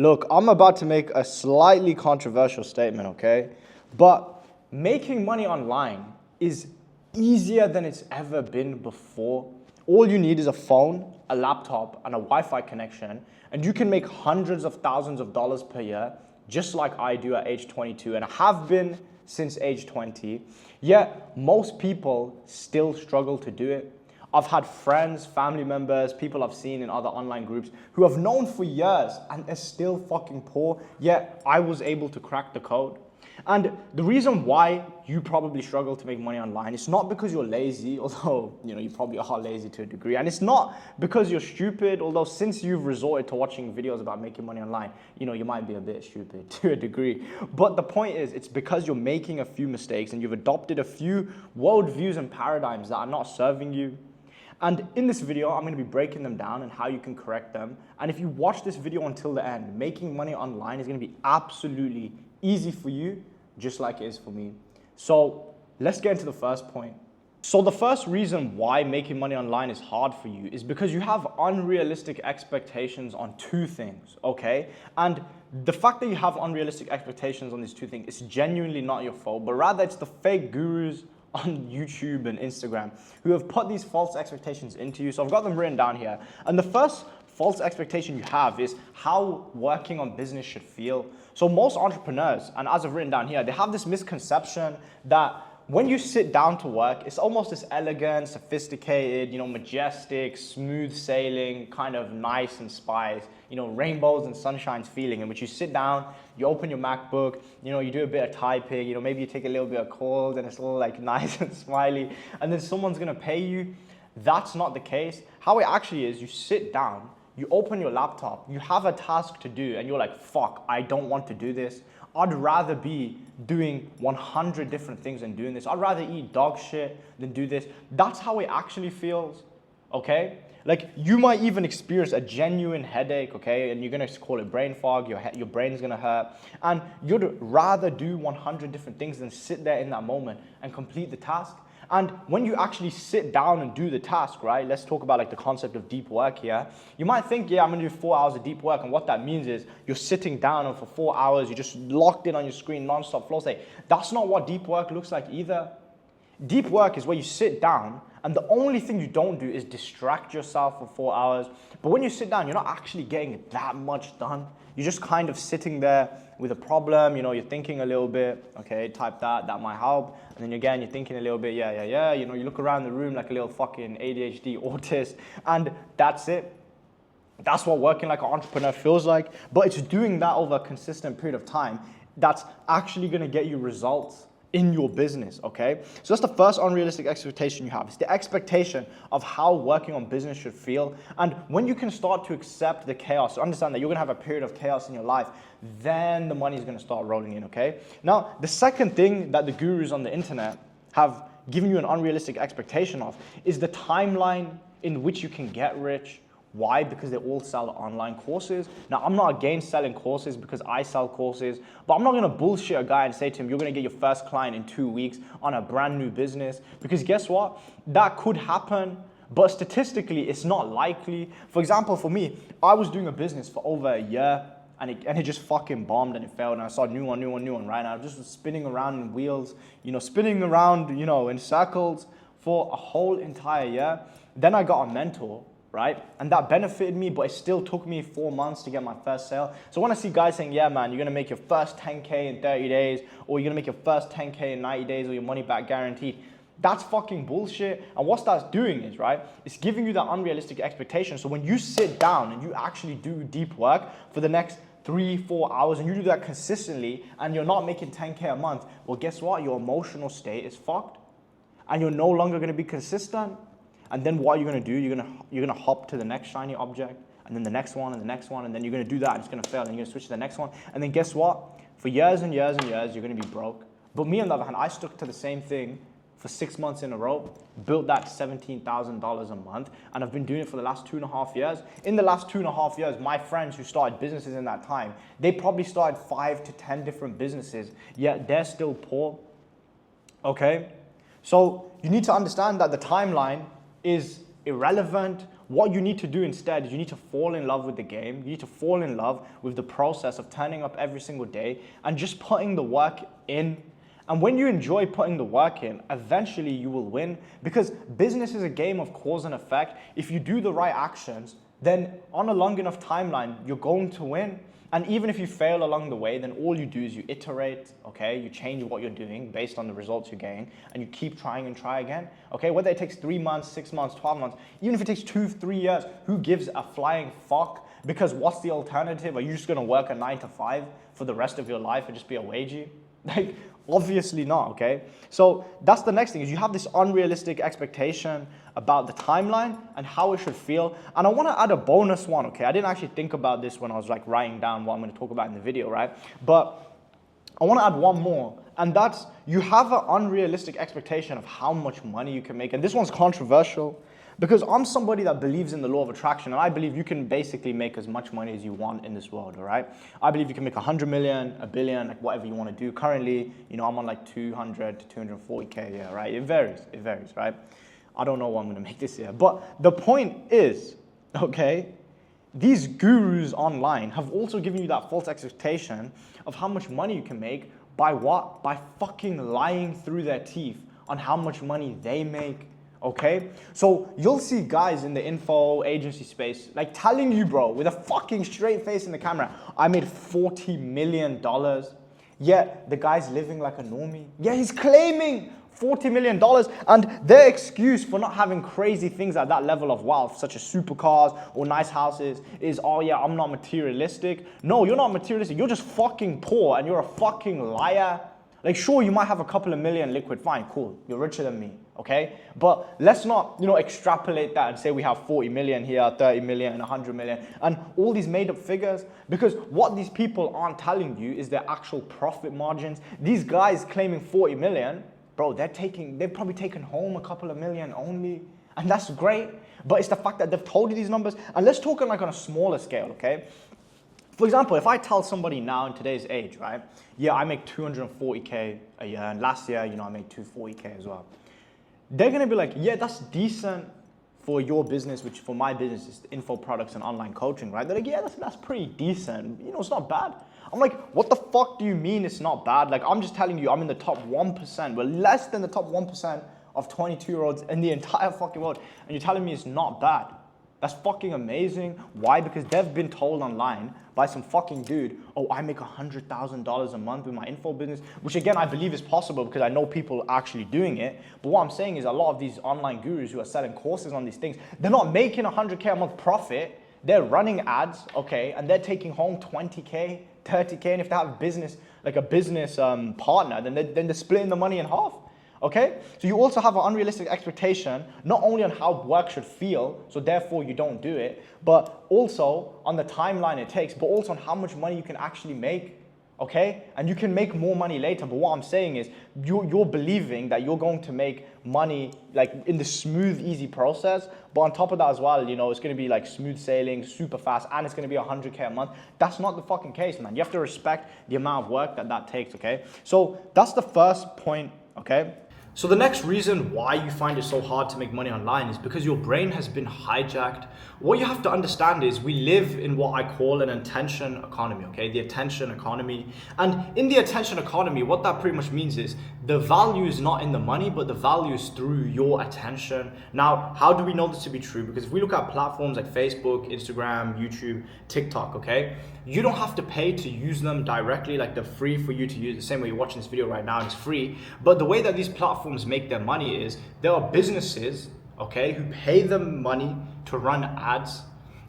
Look, I'm about to make a slightly controversial statement, okay? But making money online is easier than it's ever been before. All you need is a phone, a laptop, and a Wi-Fi connection, and you can make hundreds of thousands of dollars per year, just like I do at age 22, and I have been since age 20. Yet most people still struggle to do it. I've had friends, family members, people I've seen in other online groups who have known for years and are still fucking poor, yet I was able to crack the code. And the reason why you probably struggle to make money online, it's not because you're lazy, although you probably are lazy to a degree, and it's not because you're stupid, although since you've resorted to watching videos about making money online, you might be a bit stupid to a degree. But the point is, it's because you're making a few mistakes and you've adopted a few worldviews and paradigms that are not serving you. And in this video, I'm going to be breaking them down and how you can correct them. And if you watch this video until the end, making money online is going to be absolutely easy for you, just like it is for me. So let's get into the first point. So the first reason why making money online is hard for you is because you have unrealistic expectations on two things, okay? And the fact that you have unrealistic expectations on these two things is genuinely not your fault, but rather it's the fake gurus on YouTube and Instagram who have put these false expectations into you. So I've got them written down here. And the first false expectation you have is how working on business should feel. So most entrepreneurs, and as I've written down here, they have this misconception that when you sit down to work, it's almost this elegant, sophisticated, majestic, smooth sailing, kind of nice and spice, rainbows and sunshines feeling in which you sit down, you open your MacBook, you do a bit of typing, maybe you take a little bit of calls and it's all like nice and smiley, and then someone's gonna pay you. That's not the case. How it actually is, you sit down, you open your laptop, you have a task to do, and you're like, fuck, I don't want to do this. I'd rather be doing 100 different things than doing this. I'd rather eat dog shit than do this. That's how it actually feels, okay? Like, you might even experience a genuine headache, okay? And you're gonna call it brain fog, your brain's gonna hurt. And you'd rather do 100 different things than sit there in that moment and complete the task. And when you actually sit down and do the task, right? Let's talk about like the concept of deep work here. You might think, yeah, I'm gonna do 4 hours of deep work. And what that means is you're sitting down and for 4 hours, you're just locked in on your screen, non-stop flow state. That's not what deep work looks like either. Deep work is where you sit down and the only thing you don't do is distract yourself for 4 hours. But when you sit down, you're not actually getting that much done. You're just kind of sitting there with a problem, you're thinking a little bit, okay, type that might help. And then again, you're thinking a little bit, yeah. You look around the room like a little fucking ADHD autist, and that's it. That's what working like an entrepreneur feels like. But it's doing that over a consistent period of time that's actually gonna get you results in your business, okay? So that's the first unrealistic expectation you have. It's the expectation of how working on business should feel. And when you can start to accept the chaos, understand that you're gonna have a period of chaos in your life, then the money is gonna start rolling in, okay? Now, the second thing that the gurus on the internet have given you an unrealistic expectation of is the timeline in which you can get rich. Why? Because they all sell online courses. Now, I'm not against selling courses because I sell courses, but I'm not gonna bullshit a guy and say to him, you're gonna get your first client in 2 weeks on a brand new business. Because guess what? That could happen, but statistically, it's not likely. For example, for me, I was doing a business for over a year and it just fucking bombed and it failed. And I saw new one, right? And I just was spinning around in wheels, spinning around, in circles for a whole entire year. Then I got a mentor, right? And that benefited me, but it still took me 4 months to get my first sale. So when I see guys saying, yeah, man, you're gonna make your first 10K in 30 days, or you're gonna make your first 10K in 90 days, or your money back guaranteed, that's fucking bullshit. And what that's doing is, right, it's giving you that unrealistic expectation. So when you sit down and you actually do deep work for the next 3-4 hours and you do that consistently and you're not making 10K a month, well, guess what? Your emotional state is fucked and you're no longer gonna be consistent. And then what you're gonna do, you're gonna hop to the next shiny object, and then the next one, and the next one, and then you're gonna do that, and it's gonna fail, and you're gonna switch to the next one. And then guess what? For years and years and years, you're gonna be broke. But me, on the other hand, I stuck to the same thing for 6 months in a row, built that $17,000 a month, and I've been doing it for the last 2.5 years. In the last 2.5 years, my friends who started businesses in that time, they probably started 5 to 10 different businesses, yet they're still poor, okay? So you need to understand that the timeline is irrelevant. what you need to do instead is you need to fall in love with the game. You need to fall in love with the process of turning up every single day and just putting the work in. And when you enjoy putting the work in, eventually you will win, because business is a game of cause and effect. If you do the right actions, then on a long enough timeline, you're going to win. And even if you fail along the way, then all you do is you iterate, okay? You change what you're doing based on the results you're getting, and you keep trying and try again, okay? Whether it takes 3 months, 6 months, 12 months, even if it takes 2, 3 years, who gives a flying fuck? Because what's the alternative? Are you just gonna work a 9 to 5 for the rest of your life and just be a wagey? Like, obviously not, okay? So that's the next thing, is you have this unrealistic expectation about the timeline and how it should feel. And I want to add a bonus one, okay? I didn't actually think about this when I was like writing down what I'm going to talk about in the video, right? But I want to add one more, and that's you have an unrealistic expectation of how much money you can make. And this one's controversial, because I'm somebody that believes in the law of attraction, and I believe you can basically make as much money as you want in this world, all right? I believe you can make 100 million, a billion, like whatever you want to do. Currently, you know, I'm on like 200 to 240K, yeah, right? It varies, right? I don't know what I'm going to make this year. But the point is, okay, these gurus online have also given you that false expectation of how much money you can make by what? By fucking lying through their teeth on how much money they make. Okay, so you'll see guys in the info agency space like telling you, bro, with a fucking straight face in the camera, I made $40 million. Yet the guy's living like a normie. Yeah, he's claiming $40 million, and their excuse for not having crazy things at that level of wealth, such as supercars or nice houses, is, oh yeah, I'm not materialistic. No, you're not materialistic. You're just fucking poor, and you're a fucking liar. Like, sure, you might have a couple of million liquid, fine, cool, you're richer than me, okay? But let's not, you know, extrapolate that and say we have 40 million here, 30 million, 100 million, and all these made up figures, because what these people aren't telling you is their actual profit margins. These guys claiming 40 million, bro, they've probably taken home a couple of million only, and that's great, but it's the fact that they've told you these numbers. And let's talk like on a smaller scale, okay? For example, if I tell somebody now in today's age, right, yeah, I make 240K a year, and last year, you know, I made 240K as well. They're gonna be like, yeah, that's decent for your business, which for my business is info products and online coaching, right? They're like, yeah, that's pretty decent. You know, it's not bad. I'm like, what the fuck do you mean it's not bad? Like, I'm just telling you, I'm in the top 1%. We're less than the top 1% of 22-year-olds in the entire fucking world, and you're telling me it's not bad. That's fucking amazing. Why? Because they've been told online by some fucking dude, oh, I make $100,000 a month with my info business, which again, I believe is possible because I know people actually doing it. But what I'm saying is a lot of these online gurus who are selling courses on these things, they're not making 100K a month profit. They're running ads, okay, and they're taking home 20K, 30K. And if they have a business, like a business partner, then they're splitting the money in half. Okay, so you also have an unrealistic expectation, not only on how work should feel, so therefore you don't do it, but also on the timeline it takes, but also on how much money you can actually make, okay? And you can make more money later, but what I'm saying is you're believing that you're going to make money like in the smooth, easy process, but on top of that as well, you know, it's going to be like smooth sailing, super fast, and it's going to be 100K a month. That's not the fucking case, man. You have to respect the amount of work that takes, okay? So that's the first point, okay? So the next reason why you find it so hard to make money online is because your brain has been hijacked. What you have to understand is we live in what I call an attention economy, okay? The attention economy. And in the attention economy, what that pretty much means is the value is not in the money, but the value is through your attention. Now, how do we know this to be true? Because if we look at platforms like Facebook, Instagram, YouTube, TikTok, okay? You don't have to pay to use them directly, like they're free for you to use, the same way you're watching this video right now, it's free. But the way that these platforms make their money is there are businesses, okay, who pay them money to run ads,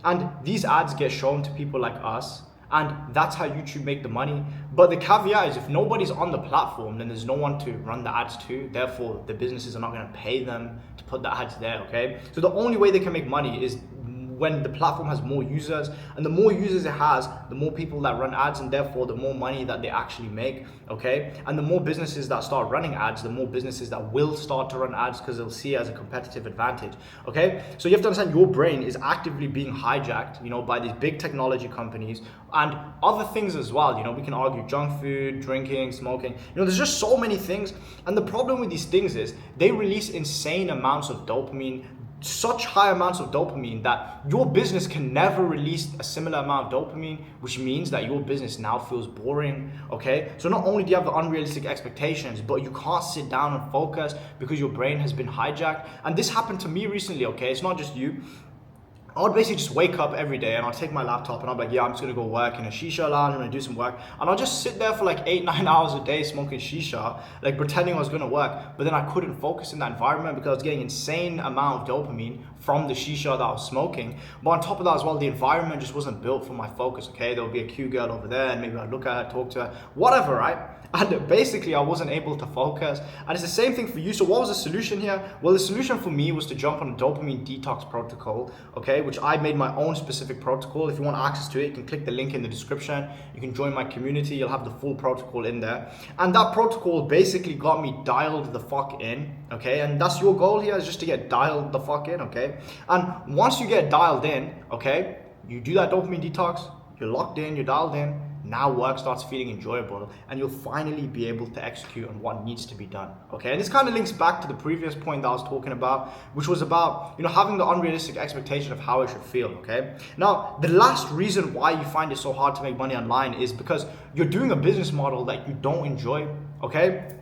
and these ads get shown to people like us, and that's how YouTube make the money. But the caveat is if nobody's on the platform, then there's no one to run the ads to, therefore the businesses are not going to pay them to put the ads there, okay? So the only way they can make money is when the platform has more users, and the more users it has, the more people that run ads, and therefore the more money that they actually make, okay? And the more businesses that start running ads, the more businesses that will start to run ads because they'll see it as a competitive advantage, okay? So you have to understand your brain is actively being hijacked, you know, by these big technology companies and other things as well. You know, we can argue junk food, drinking, smoking, you know, there's just so many things. And the problem with these things is they release insane amounts of dopamine, such high amounts of dopamine that your business can never release a similar amount of dopamine, which means that your business now feels boring, okay? So not only do you have the unrealistic expectations, but you can't sit down and focus because your brain has been hijacked. And this happened to me recently, okay? It's not just you. I would basically just wake up every day and I'll take my laptop and I'll be like, yeah, I'm just gonna go work in a shisha lounge, I'm gonna do some work. And I'll just sit there for like 8-9 hours a day smoking shisha, like pretending I was gonna work. But then I couldn't focus in that environment because I was getting insane amount of dopamine from the shisha that I was smoking. But on top of that as well, the environment just wasn't built for my focus, okay? There would be a cute girl over there and maybe I'd look at her, talk to her, whatever, right? And basically I wasn't able to focus. And it's the same thing for you. So what was the solution here? Well, the solution for me was to jump on a dopamine detox protocol, okay, which I made my own specific protocol. If you want access to it, you can click the link in the description. You can join my community. You'll have the full protocol in there. And that protocol basically got me dialed the fuck in, okay? And that's your goal here, is just to get dialed the fuck in, okay? And once you get dialed in, okay, you do that dopamine detox, you're locked in, you're dialed in. Now work starts feeling enjoyable and you'll finally be able to execute on what needs to be done, okay? And this kind of links back to the previous point that I was talking about, which was about, you know, having the unrealistic expectation of how it should feel, okay? Now, the last reason why you find it so hard to make money online is because you're doing a business model that you don't enjoy, okay?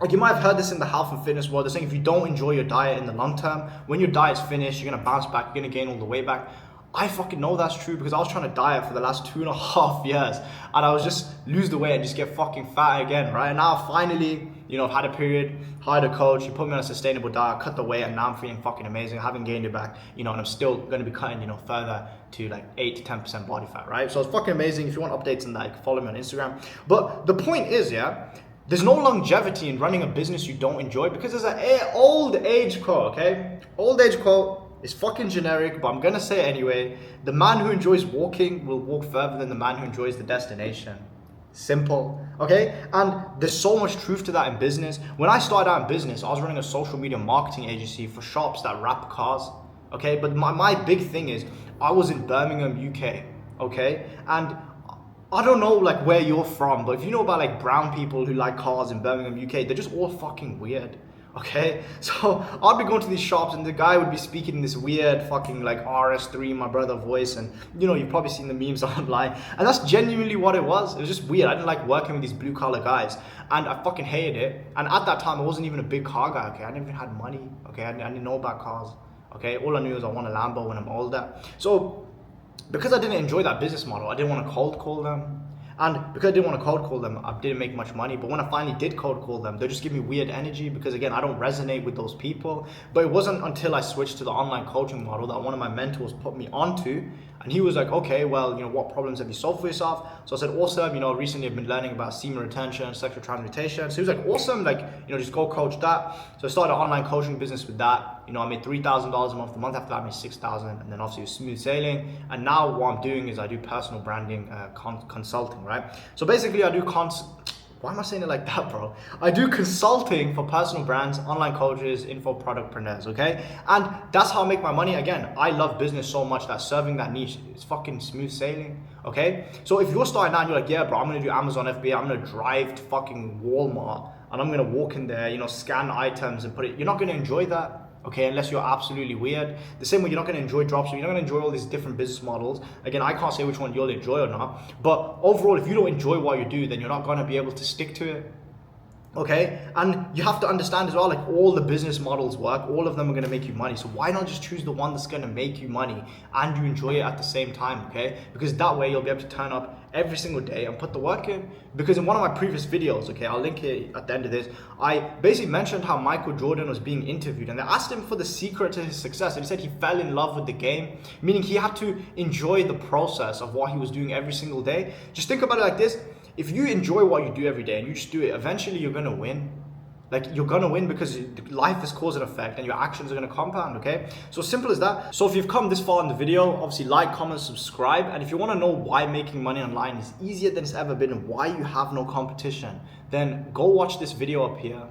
Like you might have heard this in the health and fitness world. They're saying if you don't enjoy your diet in the long term, when your diet's finished, you're gonna bounce back, you're gonna gain all the way back. I fucking know that's true because I was trying to diet for the last 2.5 years and I was just lose the weight and just get fucking fat again, right? And now finally, you know, I've had a period, hired a coach, he put me on a sustainable diet, cut the weight, and now I'm feeling fucking amazing. I haven't gained it back, you know, and I'm still going to be cutting, you know, further to like 8 to 10% body fat, right? So it's fucking amazing. If you want updates on that, you can follow me on Instagram. But the point is, yeah, there's no longevity in running a business you don't enjoy because there's an old age quote, okay? Old age quote. It's fucking generic, but I'm gonna say it anyway. The man who enjoys walking will walk further than the man who enjoys the destination. Simple, okay? And there's so much truth to that in business. When I started out in business, I was running a social media marketing agency for shops that wrap cars, okay? But my big thing is, I was in Birmingham, UK, okay? And I don't know like where you're from, but if you know about like brown people who like cars in Birmingham, UK, they're just all fucking weird. Okay, so I'd be going to these shops and the guy would be speaking in this weird fucking like RS3 my brother voice, and you know, you've probably seen the memes online, and that's genuinely what it was. It was just weird. I didn't like working with these blue collar guys and I fucking hated it. And at that time I wasn't even a big car guy, okay? I didn't even had money, okay? I didn't know about cars, okay? All I knew was I want a Lambo when I'm older. So because I didn't enjoy that business model, I didn't want to cold call them. And because I didn't want to cold call them, I didn't make much money. But when I finally did cold call them, they just give me weird energy because again, I don't resonate with those people. But it wasn't until I switched to the online coaching model that one of my mentors put me onto. And he was like, okay, well, you know, what problems have you solved for yourself? So I said, awesome, you know, recently I've been learning about semen retention, sexual transmutation. So he was like, awesome, like, you know, just go coach that. So I started an online coaching business with that. You know, I made $3,000 a month. The month after that, I made $6,000. And then obviously it was smooth sailing. And now what I'm doing is I do personal branding consulting, right? So basically I do why am I saying it like that, bro? I do consulting for personal brands, online coaches, info productpreneurs, okay? And that's how I make my money. Again, I love business so much that serving that niche is fucking smooth sailing, okay? So if you're starting out and you're like, yeah, bro, I'm gonna do Amazon FBA, I'm gonna drive to fucking Walmart and I'm gonna walk in there, you know, scan items and put it, you're not gonna enjoy that. Okay, unless you're absolutely weird. The same way you're not going to enjoy dropshipping, you're not going to enjoy all these different business models. Again, I can't say which one you'll enjoy or not, but overall, if you don't enjoy what you do, then you're not going to be able to stick to it. Okay, and you have to understand as well, like all the business models work, all of them are going to make you money. So why not just choose the one that's going to make you money and you enjoy it at the same time, okay? Because that way you'll be able to turn up every single day and put the work in. Because in one of my previous videos, okay, I'll link it at the end of this, I basically mentioned how Michael Jordan was being interviewed and they asked him for the secret to his success, and he said he fell in love with the game, meaning he had to enjoy the process of what he was doing every single day. Just think about it like this. If you enjoy what you do every day and you just do it, eventually you're gonna win. Like you're gonna win because life is cause and effect and your actions are gonna compound, okay? So simple as that. So if you've come this far in the video, obviously like, comment, subscribe. And if you wanna know why making money online is easier than it's ever been and why you have no competition, then go watch this video up here.